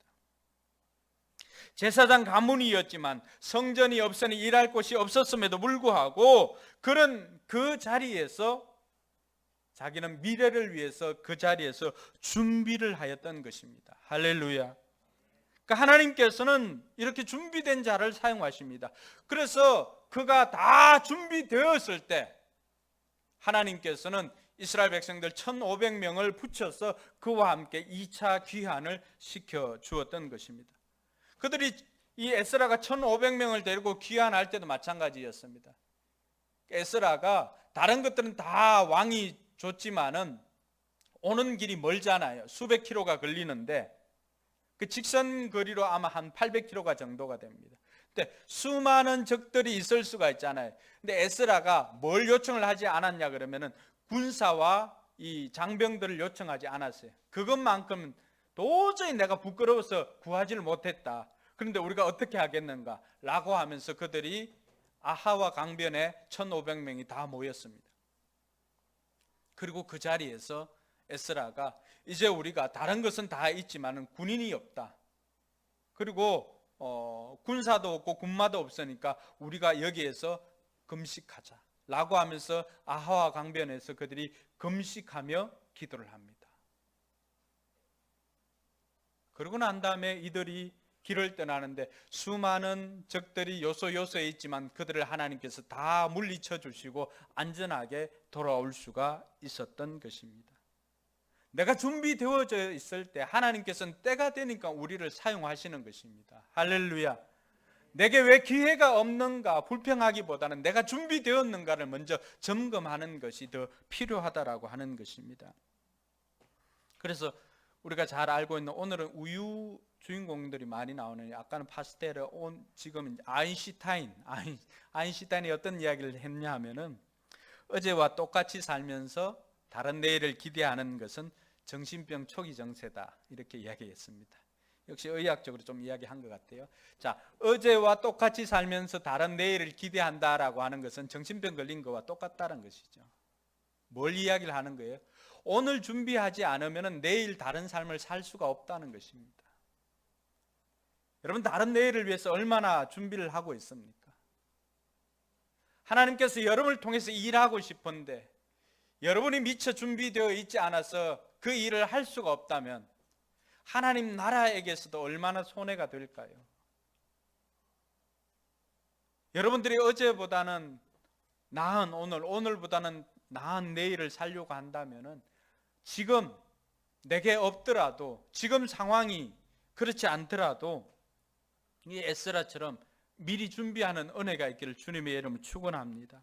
제사장 가문이었지만 성전이 없으니 일할 곳이 없었음에도 불구하고 그런 그 자리에서 자기는 미래를 위해서 그 자리에서 준비를 하였던 것입니다. 할렐루야. 그러니까 하나님께서는 이렇게 준비된 자를 사용하십니다. 그래서 그가 다 준비되었을 때 하나님께서는 이스라엘 백성들 1500명을 붙여서 그와 함께 2차 귀환을 시켜 주었던 것입니다. 그들이 이 에스라가 1500명을 데리고 귀환할 때도 마찬가지였습니다. 에스라가 다른 것들은 다 왕이 줬지만은 오는 길이 멀잖아요. 수백 킬로가 걸리는데 그 직선 거리로 아마 한 800킬로가 정도가 됩니다. 근데 수많은 적들이 있을 수가 있잖아요. 근데 에스라가 뭘 요청을 하지 않았냐 그러면은 군사와 이 장병들을 요청하지 않았어요. 그것만큼 도저히 내가 부끄러워서 구하지를 못했다. 그런데 우리가 어떻게 하겠는가 라고 하면서 그들이 아하와 강변에 1500명이 다 모였습니다. 그리고 그 자리에서 에스라가 이제 우리가 다른 것은 다 있지만 군인이 없다. 그리고 군사도 없고 군마도 없으니까 우리가 여기에서 금식하자 라고 하면서 아하와 강변에서 그들이 금식하며 기도를 합니다. 그러고 난 다음에 이들이 길을 떠나는데 수많은 적들이 요소요소에 있지만 그들을 하나님께서 다 물리쳐 주시고 안전하게 돌아올 수가 있었던 것입니다. 내가 준비되어져 있을 때 하나님께서는 때가 되니까 우리를 사용하시는 것입니다. 할렐루야. 내게 왜 기회가 없는가 불평하기보다는 내가 준비되었는가를 먼저 점검하는 것이 더 필요하다라고 하는 것입니다. 그래서 우리가 잘 알고 있는 오늘은 우유 주인공들이 많이 나오는, 아까는 파스텔을 지금 아인슈타인이 어떤 이야기를 했냐 하면은 어제와 똑같이 살면서 다른 내일을 기대하는 것은 정신병 초기 증세다 이렇게 이야기했습니다. 역시 의학적으로 좀 이야기한 것 같아요. 자, 어제와 똑같이 살면서 다른 내일을 기대한다라고 하는 것은 정신병 걸린 것과 똑같다는 것이죠. 뭘 이야기를 하는 거예요? 오늘 준비하지 않으면 내일 다른 삶을 살 수가 없다는 것입니다. 여러분, 다른 내일을 위해서 얼마나 준비를 하고 있습니까? 하나님께서 여러분을 통해서 일하고 싶은데 여러분이 미처 준비되어 있지 않아서 그 일을 할 수가 없다면 하나님 나라에게서도 얼마나 손해가 될까요? 여러분들이 어제보다는 나은 오늘보다는 나은 내일을 살려고 한다면 지금 내게 없더라도, 지금 상황이 그렇지 않더라도 이 에스라처럼 미리 준비하는 은혜가 있기를 주님의 이름으로 축원합니다.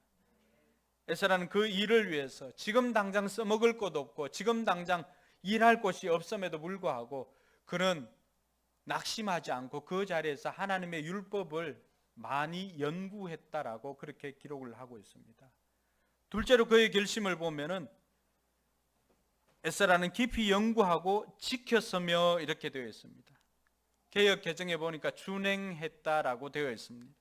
에스라는 그 일을 위해서 지금 당장 써먹을 것도 없고 지금 당장 일할 곳이 없음에도 불구하고 그는 낙심하지 않고 그 자리에서 하나님의 율법을 많이 연구했다라고 그렇게 기록을 하고 있습니다. 둘째로 그의 결심을 보면은 에스라는 깊이 연구하고 지켰으며 이렇게 되어 있습니다. 개역 개정에 보니까 준행했다라고 되어 있습니다.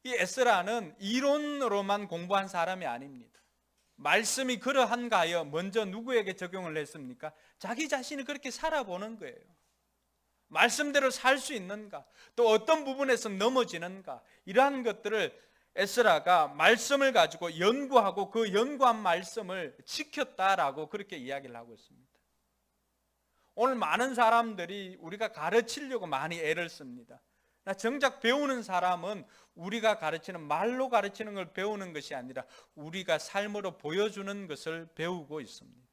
이 에스라는 이론으로만 공부한 사람이 아닙니다. 말씀이 그러한가 하여 먼저 누구에게 적용을 했습니까? 자기 자신이 그렇게 살아보는 거예요. 말씀대로 살 수 있는가? 또 어떤 부분에서 넘어지는가? 이러한 것들을 에스라가 말씀을 가지고 연구하고 그 연구한 말씀을 지켰다라고 그렇게 이야기를 하고 있습니다. 오늘 많은 사람들이 우리가 가르치려고 많이 애를 씁니다. 정작 배우는 사람은 우리가 가르치는, 말로 가르치는 걸 배우는 것이 아니라 우리가 삶으로 보여주는 것을 배우고 있습니다.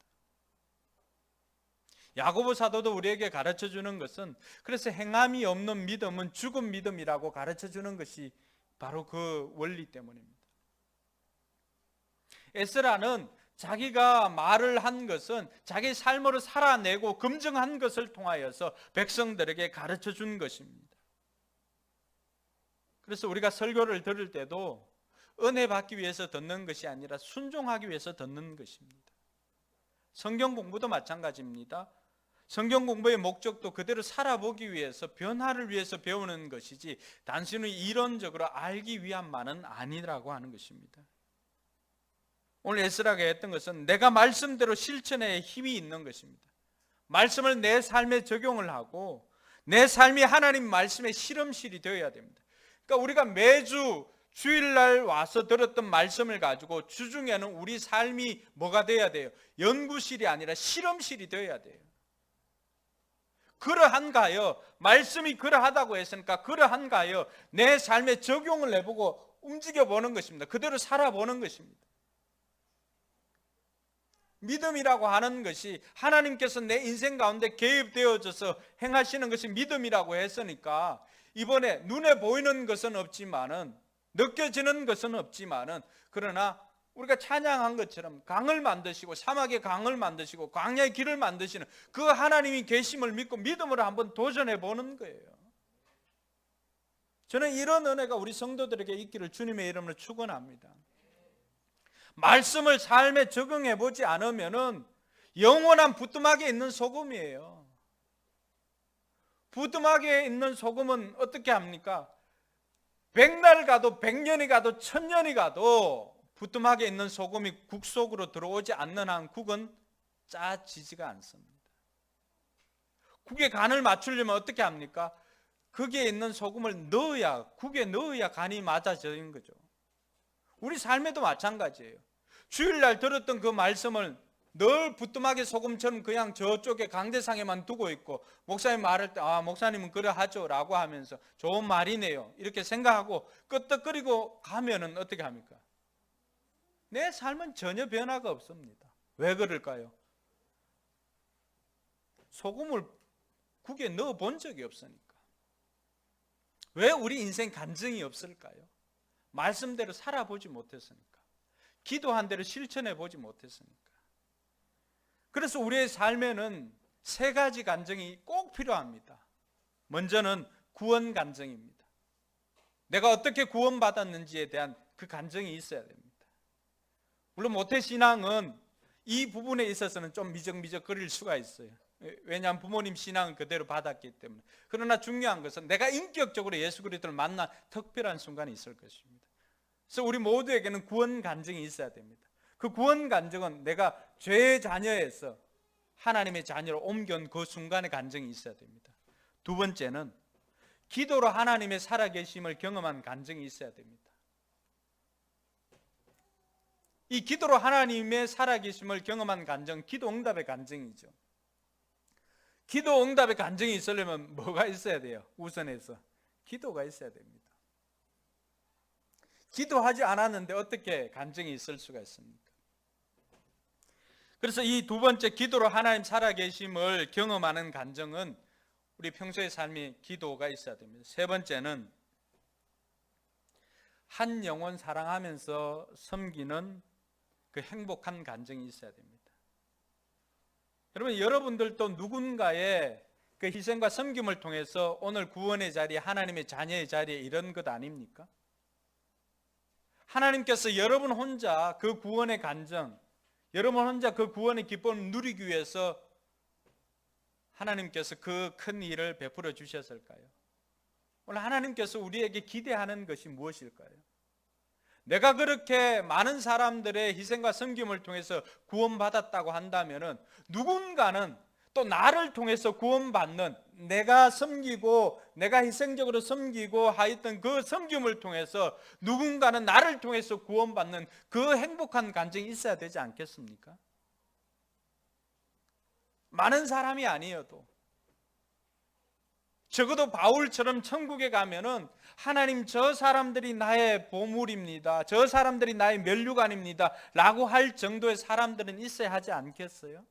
야고보 사도도 우리에게 가르쳐 주는 것은, 그래서 행함이 없는 믿음은 죽은 믿음이라고 가르쳐 주는 것이 바로 그 원리 때문입니다. 에스라는 자기가 말을 한 것은 자기 삶으로 살아내고 검증한 것을 통하여서 백성들에게 가르쳐 준 것입니다. 그래서 우리가 설교를 들을 때도 은혜 받기 위해서 듣는 것이 아니라 순종하기 위해서 듣는 것입니다. 성경 공부도 마찬가지입니다. 성경 공부의 목적도 그대로 살아보기 위해서, 변화를 위해서 배우는 것이지 단순히 이론적으로 알기 위함만은 아니라고 하는 것입니다. 오늘 에스라가 했던 것은 내가 말씀대로 실천에 힘이 있는 것입니다. 말씀을 내 삶에 적용을 하고 내 삶이 하나님 말씀의 실험실이 되어야 됩니다. 그러니까 우리가 매주 주일날 와서 들었던 말씀을 가지고 주중에는 우리 삶이 뭐가 되어야 돼요? 연구실이 아니라 실험실이 되어야 돼요. 그러한가요? 말씀이 그러하다고 했으니까 그러한가요? 내 삶에 적용을 해보고 움직여보는 것입니다. 그대로 살아보는 것입니다. 믿음이라고 하는 것이 하나님께서 내 인생 가운데 개입되어져서 행하시는 것이 믿음이라고 했으니까 이번에 눈에 보이는 것은 없지만은, 느껴지는 것은 없지만은, 그러나 우리가 찬양한 것처럼 강을 만드시고 사막에 강을 만드시고 광야의 길을 만드시는 그 하나님이 계심을 믿고 믿음으로 한번 도전해 보는 거예요. 저는 이런 은혜가 우리 성도들에게 있기를 주님의 이름으로 축원합니다. 말씀을 삶에 적용해 보지 않으면은 영원한 부뚜막에 있는 소금이에요. 부뚜막에 있는 소금은 어떻게 합니까? 100날 가도 100년이 가도 1000년이 가도 부뚜막에 있는 소금이 국 속으로 들어오지 않는 한 국은 짜지지가 않습니다. 국에 간을 맞추려면 어떻게 합니까? 거기에 있는 소금을 넣어야, 국에 넣어야 간이 맞아지는 거죠. 우리 삶에도 마찬가지예요. 주일날 들었던 그 말씀을 늘 부뚜막에 소금처럼 그냥 저쪽에 강대상에만 두고 있고 목사님 말할 때 목사님은 그래 하죠 라고 하면서 좋은 말이네요 이렇게 생각하고 끄떡거리고 가면은 어떻게 합니까? 내 삶은 전혀 변화가 없습니다. 왜 그럴까요? 소금을 국에 넣어 본 적이 없으니까. 왜 우리 인생 간증이 없을까요? 말씀대로 살아보지 못했으니까. 기도한 대로 실천해 보지 못했으니까. 그래서 우리의 삶에는 세 가지 간증이 꼭 필요합니다. 먼저는 구원 간증입니다. 내가 어떻게 구원받았는지에 대한 그 간증이 있어야 됩니다. 물론 모태신앙은 이 부분에 있어서는 좀 미적미적거릴 수가 있어요. 왜냐하면 부모님 신앙을 그대로 받았기 때문에. 그러나 중요한 것은 내가 인격적으로 예수 그리스도를 만난 특별한 순간이 있을 것입니다. 그래서 우리 모두에게는 구원 간증이 있어야 됩니다. 그 구원 간증은 내가 죄의 자녀에서 하나님의 자녀로 옮겨온 그 순간의 간증이 있어야 됩니다. 두 번째는 기도로 하나님의 살아계심을 경험한 간증이 있어야 됩니다. 이 기도로 하나님의 살아계심을 경험한 간증, 기도 응답의 간증이죠. 기도 응답의 간증이 있으려면 뭐가 있어야 돼요? 우선해서 기도가 있어야 됩니다. 기도하지 않았는데 어떻게 간증이 있을 수가 있습니까? 그래서 이 두 번째 기도로 하나님 살아계심을 경험하는 간증은 우리 평소의 삶이 기도가 있어야 됩니다. 세 번째는 한 영혼 사랑하면서 섬기는 그 행복한 간증이 있어야 됩니다. 여러분, 여러분들도 누군가의 그 희생과 섬김을 통해서 오늘 구원의 자리에, 하나님의 자녀의 자리에 이런 것 아닙니까? 하나님께서 여러분 혼자 그 구원의 간증, 여러분 혼자 그 구원의 기쁨을 누리기 위해서 하나님께서 그 큰 일을 베풀어 주셨을까요? 오늘 하나님께서 우리에게 기대하는 것이 무엇일까요? 내가 그렇게 많은 사람들의 희생과 섬김을 통해서 구원받았다고 한다면은 누군가는 또 나를 통해서 구원받는, 내가 섬기고 내가 희생적으로 섬기고 하였던 그 섬김을 통해서 누군가는 나를 통해서 구원받는 그 행복한 간증이 있어야 되지 않겠습니까? 많은 사람이 아니어도 적어도 바울처럼 천국에 가면은 하나님, 저 사람들이 나의 보물입니다, 저 사람들이 나의 면류관입니다 라고 할 정도의 사람들은 있어야 하지 않겠어요?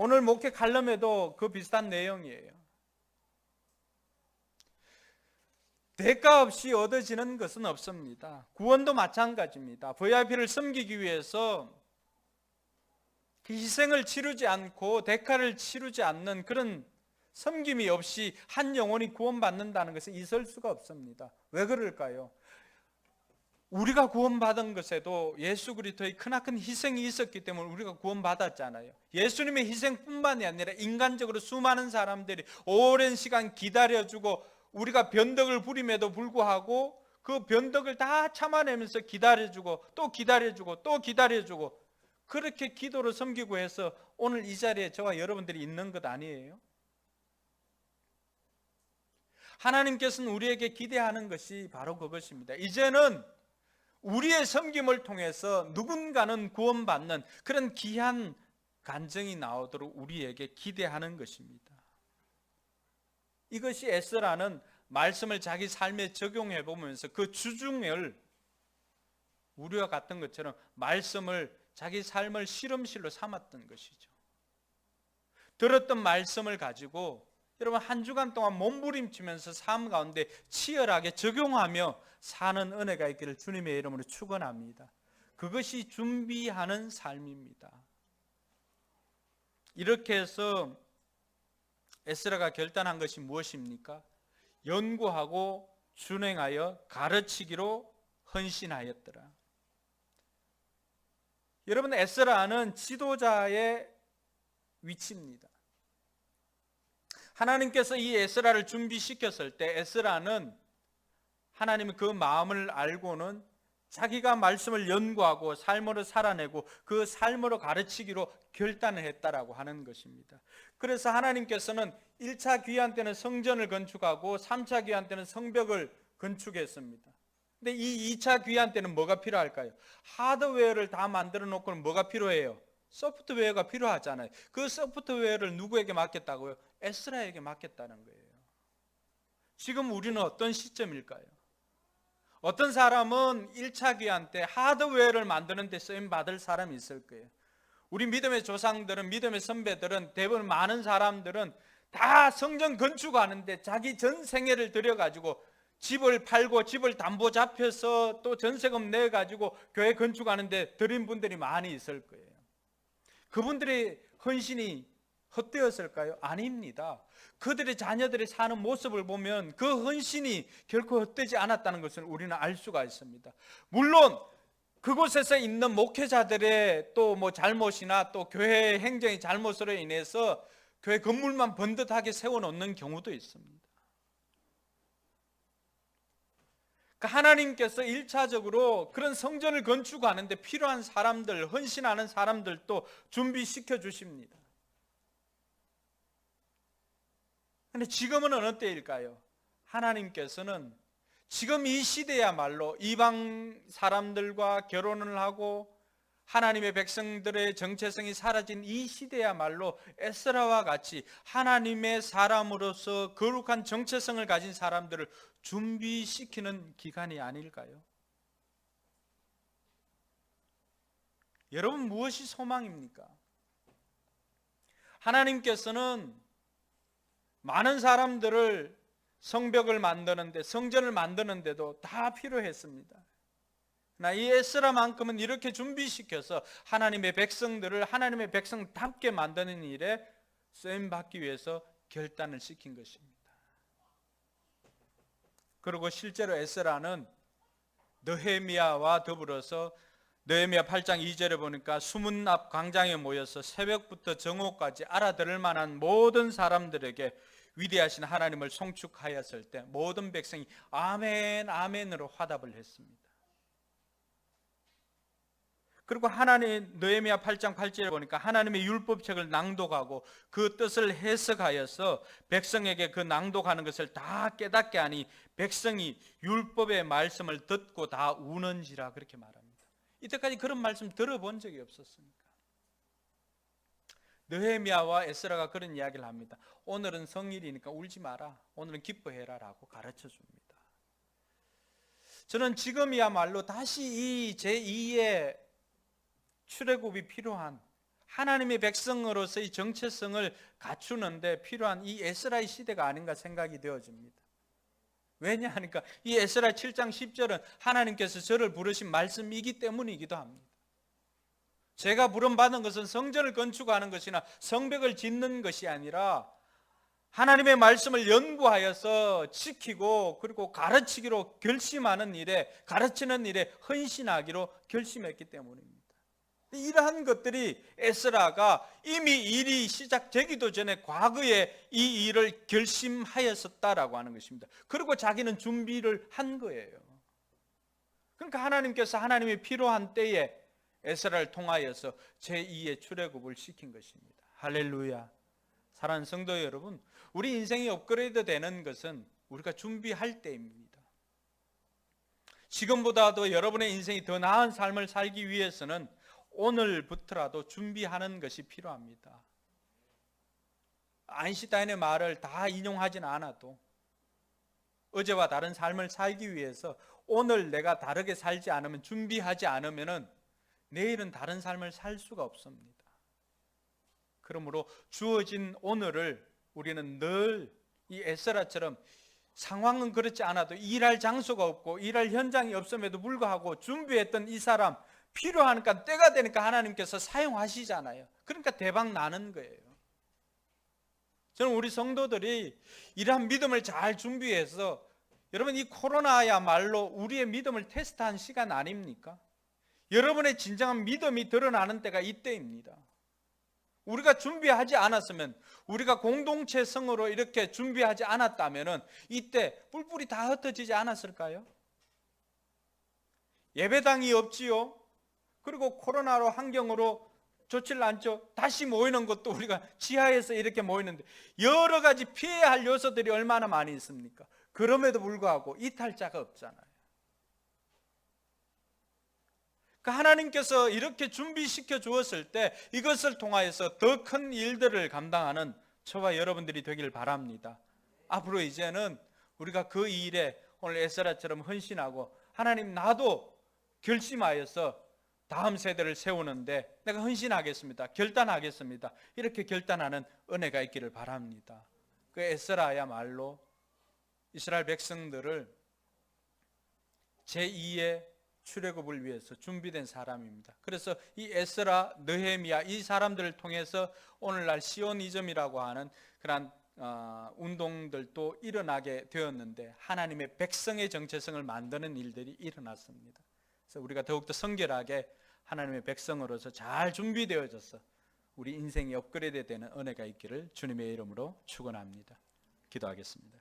오늘 목회 칼럼에도 그 비슷한 내용이에요. 대가 없이 얻어지는 것은 없습니다. 구원도 마찬가지입니다. VIP를 섬기기 위해서 희생을 치르지 않고 대가를 치르지 않는 그런 섬김이 없이 한 영혼이 구원받는다는 것은 있을 수가 없습니다. 왜 그럴까요? 우리가 구원받은 것에도 예수 그리스도의 크나큰 희생이 있었기 때문에 우리가 구원받았잖아요. 예수님의 희생뿐만이 아니라 인간적으로 수많은 사람들이 오랜 시간 기다려주고 우리가 변덕을 부림에도 불구하고 그 변덕을 다 참아내면서 기다려주고 또 기다려주고 또 기다려주고 그렇게 기도로 섬기고 해서 오늘 이 자리에 저와 여러분들이 있는 것 아니에요? 하나님께서는 우리에게 기대하는 것이 바로 그것입니다. 이제는 우리의 섬김을 통해서 누군가는 구원받는 그런 귀한 간증이 나오도록 우리에게 기대하는 것입니다. 이것이 에스라는 말씀을 자기 삶에 적용해 보면서 그 주중을 우리와 같은 것처럼 말씀을 자기 삶을 실험실로 삼았던 것이죠. 들었던 말씀을 가지고 여러분 한 주간 동안 몸부림치면서 삶 가운데 치열하게 적용하며 사는 은혜가 있기를 주님의 이름으로 축원합니다. 그것이 준비하는 삶입니다. 이렇게 해서 에스라가 결단한 것이 무엇입니까? 연구하고 준행하여 가르치기로 헌신하였더라. 여러분, 에스라는 지도자의 위치입니다. 하나님께서 이 에스라를 준비시켰을 때 에스라는 하나님의 그 마음을 알고는 자기가 말씀을 연구하고 삶으로 살아내고 그 삶으로 가르치기로 결단을 했다라고 하는 것입니다. 그래서 하나님께서는 1차 귀환 때는 성전을 건축하고 3차 귀환 때는 성벽을 건축했습니다. 근데 이 2차 귀환 때는 뭐가 필요할까요? 하드웨어를 다 만들어 놓고는 뭐가 필요해요? 소프트웨어가 필요하잖아요. 그 소프트웨어를 누구에게 맡겼다고요? 에스라에게 맡겼다는 거예요. 지금 우리는 어떤 시점일까요? 어떤 사람은 1차 귀환 때 하드웨어를 만드는 데 쓰임 받을 사람이 있을 거예요. 우리 믿음의 조상들은, 믿음의 선배들은, 대부분 많은 사람들은 다 성전 건축하는데 자기 전생애를 들여가지고 집을 팔고 집을 담보 잡혀서 또 전세금 내가지고 교회 건축하는데 들인 분들이 많이 있을 거예요. 그분들의 헌신이 헛되었을까요? 아닙니다. 그들의 자녀들이 사는 모습을 보면 그 헌신이 결코 헛되지 않았다는 것을 우리는 알 수가 있습니다. 물론 그곳에서 있는 목회자들의 또 뭐 잘못이나 또 교회 행정의 잘못으로 인해서 교회 건물만 번듯하게 세워놓는 경우도 있습니다. 그러니까 하나님께서 1차적으로 그런 성전을 건축하는데 필요한 사람들, 헌신하는 사람들도 준비시켜 주십니다. 그런데 지금은 어느 때일까요? 하나님께서는 지금 이 시대야말로 이방 사람들과 결혼을 하고 하나님의 백성들의 정체성이 사라진 이 시대야말로 에스라와 같이 하나님의 사람으로서 거룩한 정체성을 가진 사람들을 준비시키는 기간이 아닐까요? 여러분, 무엇이 소망입니까? 하나님께서는 많은 사람들을 성벽을 만드는데, 성전을 만드는데도 다 필요했습니다. 이 에스라만큼은 이렇게 준비시켜서 하나님의 백성들을 하나님의 백성답게 만드는 일에 쓰임받기 위해서 결단을 시킨 것입니다. 그리고 실제로 에스라는 느헤미야와 더불어서 느헤미야 8장 2절에 보니까 수문 앞 광장에 모여서 새벽부터 정오까지 알아들을 만한 모든 사람들에게 위대하신 하나님을 송축하였을 때 모든 백성이 아멘 아멘으로 화답을 했습니다. 그리고 하나님 느헤미야 8장 8절에 보니까 하나님의 율법책을 낭독하고 그 뜻을 해석하여서 백성에게 그 낭독하는 것을 다 깨닫게 하니 백성이 율법의 말씀을 듣고 다 우는지라 그렇게 말합니다. 이때까지 그런 말씀 들어본 적이 없었습니까? 느헤미야와 에스라가 그런 이야기를 합니다. 오늘은 성일이니까 울지 마라, 오늘은 기뻐해라 라고 가르쳐 줍니다. 저는 지금이야말로 다시 이 제2의 출애굽이 필요한 하나님의 백성으로서의 정체성을 갖추는데 필요한 이 에스라의 시대가 아닌가 생각이 되어집니다. 왜냐 하니까 이 에스라 7장 10절은 하나님께서 저를 부르신 말씀이기 때문이기도 합니다. 제가 부름받은 것은 성전을 건축하는 것이나 성벽을 짓는 것이 아니라 하나님의 말씀을 연구하여서 지키고 그리고 가르치기로 결심하는 일에, 가르치는 일에 헌신하기로 결심했기 때문입니다. 이러한 것들이 에스라가 이미 일이 시작되기도 전에 과거에 이 일을 결심하였었다라고 하는 것입니다. 그리고 자기는 준비를 한 거예요. 그러니까 하나님께서 하나님이 필요한 때에 에스라를 통하여서 제2의 출애굽을 시킨 것입니다. 할렐루야. 사랑하는 성도 여러분, 우리 인생이 업그레이드 되는 것은 우리가 준비할 때입니다. 지금보다도 여러분의 인생이 더 나은 삶을 살기 위해서는 오늘부터라도 준비하는 것이 필요합니다. 아인슈타인의 말을 다 인용하진 않아도 어제와 다른 삶을 살기 위해서 오늘 내가 다르게 살지 않으면, 준비하지 않으면 내일은 다른 삶을 살 수가 없습니다. 그러므로 주어진 오늘을 우리는 늘 이 에스라처럼 상황은 그렇지 않아도 일할 장소가 없고 일할 현장이 없음에도 불구하고 준비했던 이 사람, 필요하니까 때가 되니까 하나님께서 사용하시잖아요. 그러니까 대박 나는 거예요. 저는 우리 성도들이 이러한 믿음을 잘 준비해서, 여러분 이 코로나야말로 우리의 믿음을 테스트한 시간 아닙니까? 여러분의 진정한 믿음이 드러나는 때가 이때입니다. 우리가 준비하지 않았으면, 우리가 공동체성으로 이렇게 준비하지 않았다면 이때 뿔뿔이 다 흩어지지 않았을까요? 예배당이 없지요. 그리고 코로나로 환경으로 좋지를 않죠. 다시 모이는 것도 우리가 지하에서 이렇게 모이는데 여러 가지 피해야 할 요소들이 얼마나 많이 있습니까? 그럼에도 불구하고 이탈자가 없잖아요. 하나님께서 이렇게 준비시켜 주었을 때 이것을 통하여서 더 큰 일들을 감당하는 저와 여러분들이 되길 바랍니다. 앞으로 이제는 우리가 그 일에 오늘 에스라처럼 헌신하고, 하나님 나도 결심하여서 다음 세대를 세우는데 내가 헌신하겠습니다, 결단하겠습니다, 이렇게 결단하는 은혜가 있기를 바랍니다. 그 에스라야말로 이스라엘 백성들을 제2의 출애굽을 위해서 준비된 사람입니다. 그래서 이 에스라, 느헤미야 이 사람들을 통해서 오늘날 시오니즘이라고 하는 그런 운동들도 일어나게 되었는데, 하나님의 백성의 정체성을 만드는 일들이 일어났습니다. 그래서 우리가 더욱더 성결하게 하나님의 백성으로서 잘 준비되어져서 우리 인생이 업그레이드 되는 은혜가 있기를 주님의 이름으로 축원합니다. 기도하겠습니다.